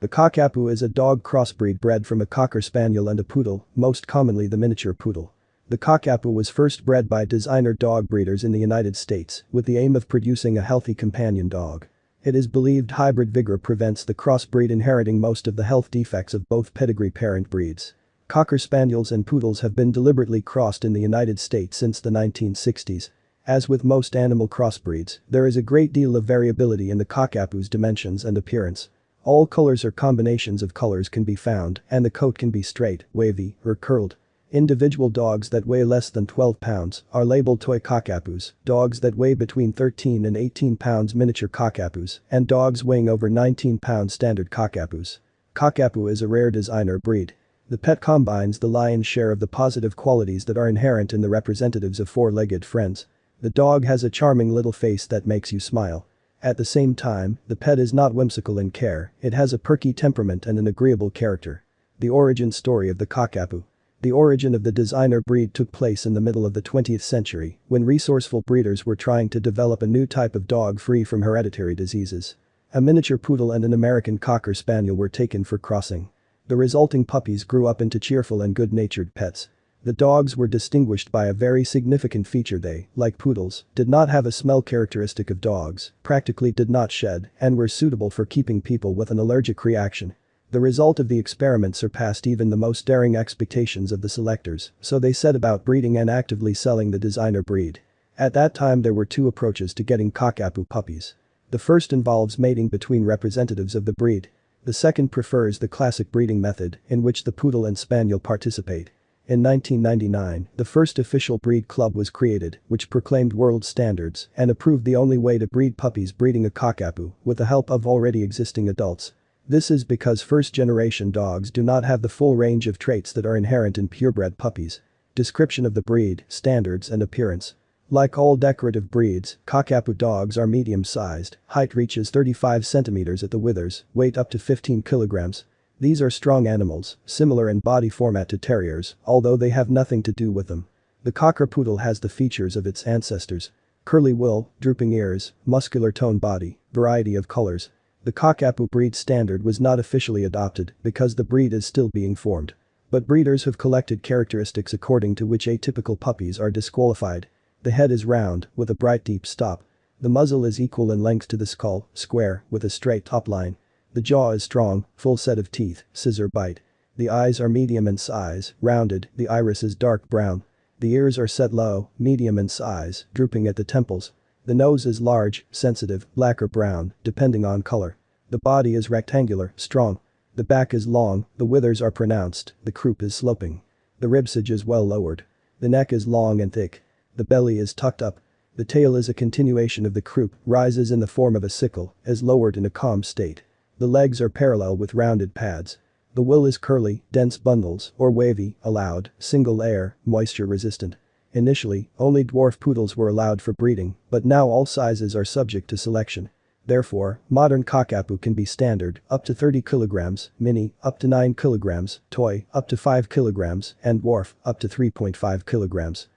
The Cockapoo is a dog crossbreed bred from a Cocker Spaniel and a Poodle, most commonly the miniature poodle. The Cockapoo was first bred by designer dog breeders in the United States with the aim of producing a healthy companion dog. It is believed hybrid vigor prevents the crossbreed inheriting most of the health defects of both pedigree parent breeds. Cocker Spaniels and Poodles have been deliberately crossed in the United States since the 1960s. As with most animal crossbreeds, there is a great deal of variability in the Cockapoo's dimensions and appearance. All colors or combinations of colors can be found, and the coat can be straight, wavy, or curled. Individual dogs that weigh less than 12 pounds are labeled toy cockapoos, dogs that weigh between 13 and 18 pounds miniature cockapoos, and dogs weighing over 19 pounds standard cockapoos. Cockapoo is a rare designer breed. The pet combines the lion's share of the positive qualities that are inherent in the representatives of four-legged friends. The dog has a charming little face that makes you smile. At the same time, the pet is not whimsical in care, it has a perky temperament and an agreeable character. The origin story of the Cockapoo. The origin of the designer breed took place in the middle of the 20th century, when resourceful breeders were trying to develop a new type of dog free from hereditary diseases. A miniature poodle and an American Cocker Spaniel were taken for crossing. The resulting puppies grew up into cheerful and good-natured pets. The dogs were distinguished by a very significant feature: they, like poodles, did not have a smell characteristic of dogs, practically did not shed, and were suitable for keeping people with an allergic reaction. The result of the experiment surpassed even the most daring expectations of the selectors, so they set about breeding and actively selling the designer breed. At that time there were two approaches to getting Cockapoo puppies. The first involves mating between representatives of the breed. The second prefers the classic breeding method, in which the poodle and spaniel participate. In 1999, the first official breed club was created, which proclaimed world standards and approved the only way to breed puppies breeding a Cockapoo with the help of already existing adults. This is because first-generation dogs do not have the full range of traits that are inherent in purebred puppies. Description of the breed, standards and appearance. Like all decorative breeds, Cockapoo dogs are medium-sized, height reaches 35 centimeters at the withers, weight up to 15 kilograms. These are strong animals, similar in body format to terriers, although they have nothing to do with them. The Cocker Poodle has the features of its ancestors. Curly wool, drooping ears, muscular toned body, variety of colors. The Cockapoo breed standard was not officially adopted because the breed is still being formed. But breeders have collected characteristics according to which atypical puppies are disqualified. The head is round, with a bright deep stop. The muzzle is equal in length to the skull, square, with a straight top line. The jaw is strong, full set of teeth, scissor bite. The eyes are medium in size, rounded, the iris is dark brown. The ears are set low, medium in size, drooping at the temples. The nose is large, sensitive, black or brown, depending on color. The body is rectangular, strong. The back is long, the withers are pronounced, the croup is sloping. The ribsage is well lowered. The neck is long and thick. The belly is tucked up. The tail is a continuation of the croup, rises in the form of a sickle, is lowered in a calm state. The legs are parallel with rounded pads. The wool is curly, dense bundles, or wavy, allowed, single layer, moisture resistant. Initially, only dwarf poodles were allowed for breeding, but now all sizes are subject to selection. Therefore, modern Cockapoo can be standard, up to 30 kilograms, mini, up to 9 kilograms, toy, up to 5 kilograms, and dwarf, up to 3.5 kilograms.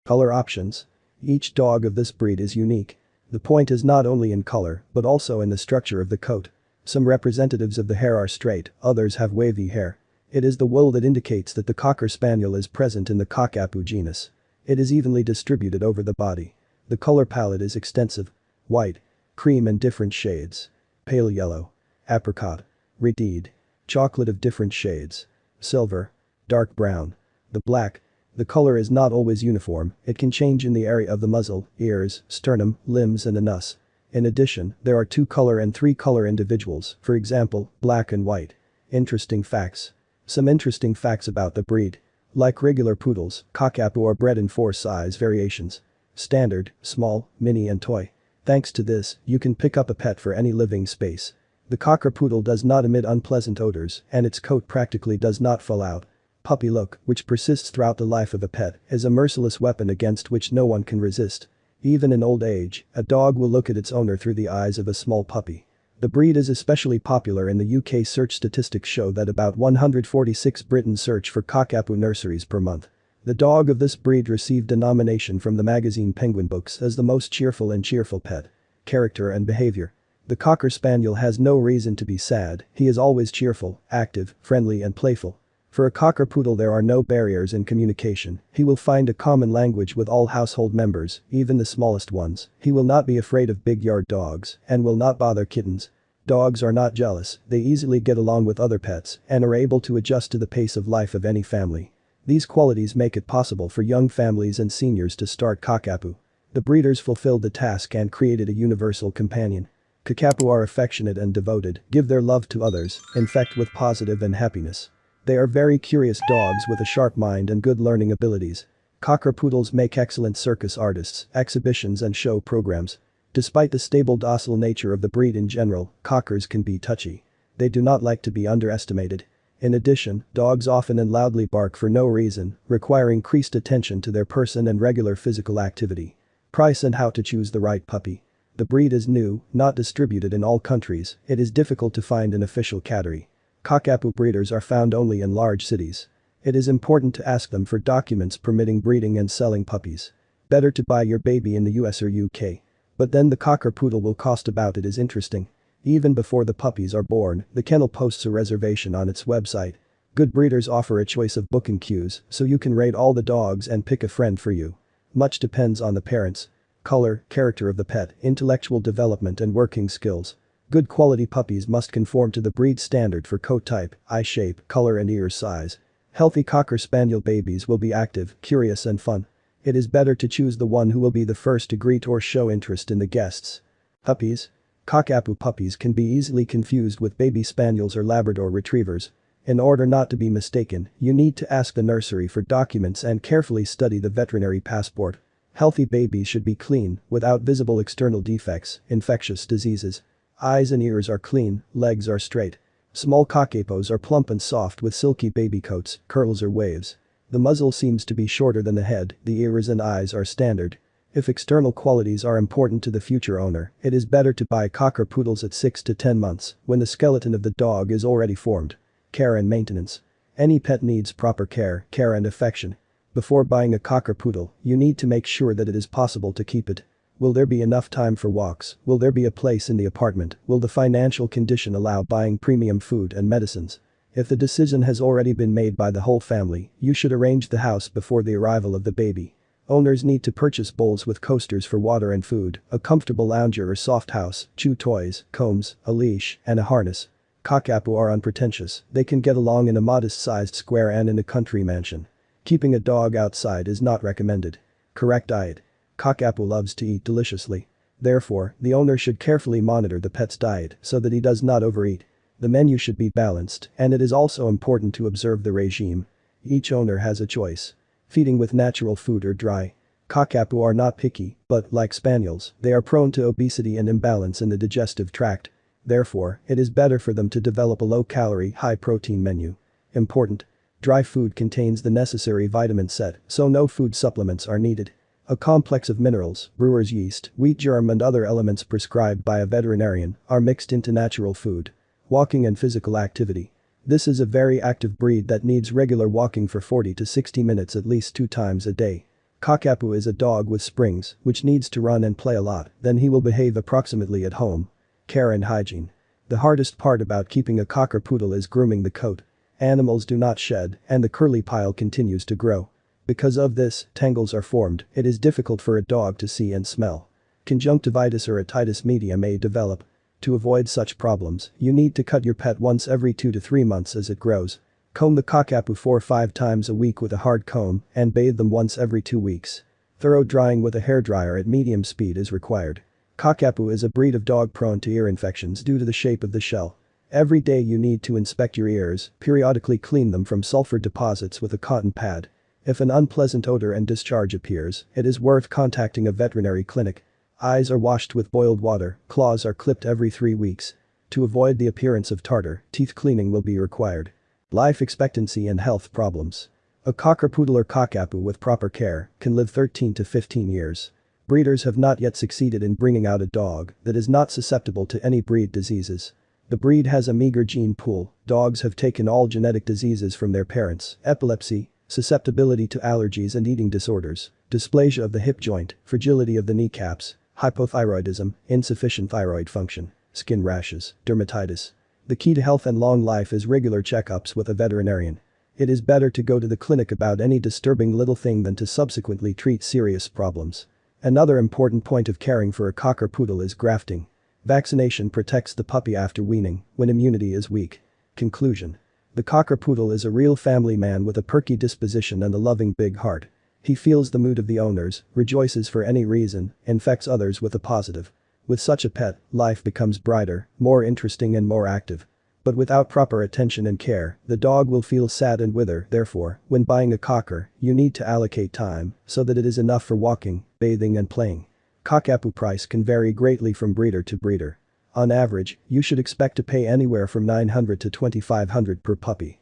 Color options. Each dog of this breed is unique. The point is not only in color, but also in the structure of the coat. Some representatives of the hair are straight, others have wavy hair. It is the wool that indicates that the Cocker Spaniel is present in the Cockapoo genus. It is evenly distributed over the body. The color palette is extensive. White, cream and different shades. Pale yellow, apricot, red, chocolate of different shades. Silver, dark brown. The black. The color is not always uniform, it can change in the area of the muzzle, ears, sternum, limbs and anus. In addition, there are 2-color and 3-color individuals, for example, black and white. Interesting facts. Some interesting facts about the breed. Like regular poodles, Cockapoo are bred in 4 size variations. Standard, small, mini and toy. Thanks to this, you can pick up a pet for any living space. The Cocker Poodle does not emit unpleasant odors and its coat practically does not fall out. Puppy look, which persists throughout the life of a pet, is a merciless weapon against which no one can resist. Even in old age, a dog will look at its owner through the eyes of a small puppy. The breed is especially popular in the UK. Search statistics show that about 146 Britons search for Cockapoo nurseries per month. The dog of this breed received a nomination from the magazine Penguin Books as the most cheerful pet. character and behavior. The Cocker Spaniel has no reason to be sad, he is always cheerful, active, friendly and playful. For a Cockerpoodle there are no barriers in communication, he will find a common language with all household members, even the smallest ones. He will not be afraid of big yard dogs and will not bother kittens. Dogs are not jealous, they easily get along with other pets and are able to adjust to the pace of life of any family. These qualities make it possible for young families and seniors to start Cockapoo. The breeders fulfilled the task and created a universal companion. Cockapoo are affectionate and devoted, give their love to others, infect with positive and happiness. They are very curious dogs with a sharp mind and good learning abilities. Cockerpoodles make excellent circus artists, exhibitions and show programs. Despite the stable docile nature of the breed in general, Cockers can be touchy. They do not like to be underestimated. In addition, dogs often and loudly bark for no reason, require increased attention to their person and regular physical activity. Price and how to choose the right puppy. The breed is new, not distributed in all countries, it is difficult to find an official cattery. Cockapoo breeders are found only in large cities. It is important to ask them for documents permitting breeding and selling puppies. Better to buy your baby in the US or UK. But then the Cockerpoodle will cost about it is interesting. Even before the puppies are born, the kennel posts a reservation on its website. Good breeders offer a choice of booking queues so you can rate all the dogs and pick a friend for you. Much depends on the parents. Color, character of the pet, intellectual development and working skills. Good quality puppies must conform to the breed standard for coat type, eye shape, color and ear size. Healthy Cocker Spaniel babies will be active, curious and fun. It is better to choose the one who will be the first to greet or show interest in the guests. Puppies. Cockapoo puppies can be easily confused with baby spaniels or Labrador retrievers. In order not to be mistaken, you need to ask the nursery for documents and carefully study the veterinary passport. Healthy babies should be clean, without visible external defects, infectious diseases. Eyes and ears are clean, legs are straight. Small Cockapoos are plump and soft with silky baby coats, curls or waves. The muzzle seems to be shorter than the head, the ears and eyes are standard. If external qualities are important to the future owner, it is better to buy Cockerpoodles at 6 to 10 months, when the skeleton of the dog is already formed. Care and maintenance. Any pet needs proper care and affection. Before buying a Cockerpoodle, you need to make sure that it is possible to keep it. Will there be enough time for walks? Will there be a place in the apartment? Will the financial condition allow buying premium food and medicines? If the decision has already been made by the whole family, you should arrange the house before the arrival of the baby. Owners need to purchase bowls with coasters for water and food, a comfortable lounger or soft house, chew toys, combs, a leash, and a harness. Cockapoo are unpretentious, they can get along in a modest-sized square and in a country mansion. Keeping a dog outside is not recommended. Correct diet. Cockapoo loves to eat deliciously. Therefore, the owner should carefully monitor the pet's diet so that he does not overeat. The menu should be balanced, and it is also important to observe the regime. Each owner has a choice. Feeding with natural food or dry. Cockapoo are not picky, but, like spaniels, they are prone to obesity and imbalance in the digestive tract. Therefore, it is better for them to develop a low-calorie, high-protein menu. Important. Dry food contains the necessary vitamin set, so no food supplements are needed. A complex of minerals, brewer's yeast, wheat germ and other elements prescribed by a veterinarian are mixed into natural food. Walking and physical activity. This is a very active breed that needs regular walking for 40 to 60 minutes at least 2 times a day. Cockapoo is a dog with springs, which needs to run and play a lot, then he will behave approximately at home. Care and hygiene. The hardest part about keeping a Cockerpoodle is grooming the coat. Animals do not shed, and the curly pile continues to grow. Because of this, tangles are formed, it is difficult for a dog to see and smell. Conjunctivitis or otitis media may develop. To avoid such problems, you need to cut your pet once every 2 to 3 months as it grows. Comb the Cockapoo 4 or 5 times a week with a hard comb and bathe them once every 2 weeks. Thorough drying with a hairdryer at medium speed is required. Cockapoo is a breed of dog prone to ear infections due to the shape of the shell. Every day you need to inspect your ears, periodically clean them from sulfur deposits with a cotton pad. If an unpleasant odor and discharge appears, it is worth contacting a veterinary clinic. Eyes are washed with boiled water, claws are clipped every 3 weeks. To avoid the appearance of tartar, teeth cleaning will be required. Life expectancy and health problems. A Cockerpoodle or Cockapoo with proper care can live 13 to 15 years. Breeders have not yet succeeded in bringing out a dog that is not susceptible to any breed diseases. The breed has a meager gene pool, dogs have taken all genetic diseases from their parents, epilepsy, susceptibility to allergies and eating disorders, dysplasia of the hip joint, fragility of the kneecaps, hypothyroidism, insufficient thyroid function, skin rashes, dermatitis. The key to health and long life is regular checkups with a veterinarian. It is better to go to the clinic about any disturbing little thing than to subsequently treat serious problems. Another important point of caring for a cocker poodle is grafting. Vaccination protects the puppy after weaning, when immunity is weak. Conclusion. The cocker poodle is a real family man with a perky disposition and a loving big heart. He feels the mood of the owners, rejoices for any reason, infects others with a positive. With such a pet, life becomes brighter, more interesting and more active. But without proper attention and care, the dog will feel sad and wither. Therefore, when buying a cocker, you need to allocate time so that it is enough for walking, bathing and playing. Cockapoo price can vary greatly from breeder to breeder. On average, you should expect to pay anywhere from $900 to $2,500 per puppy.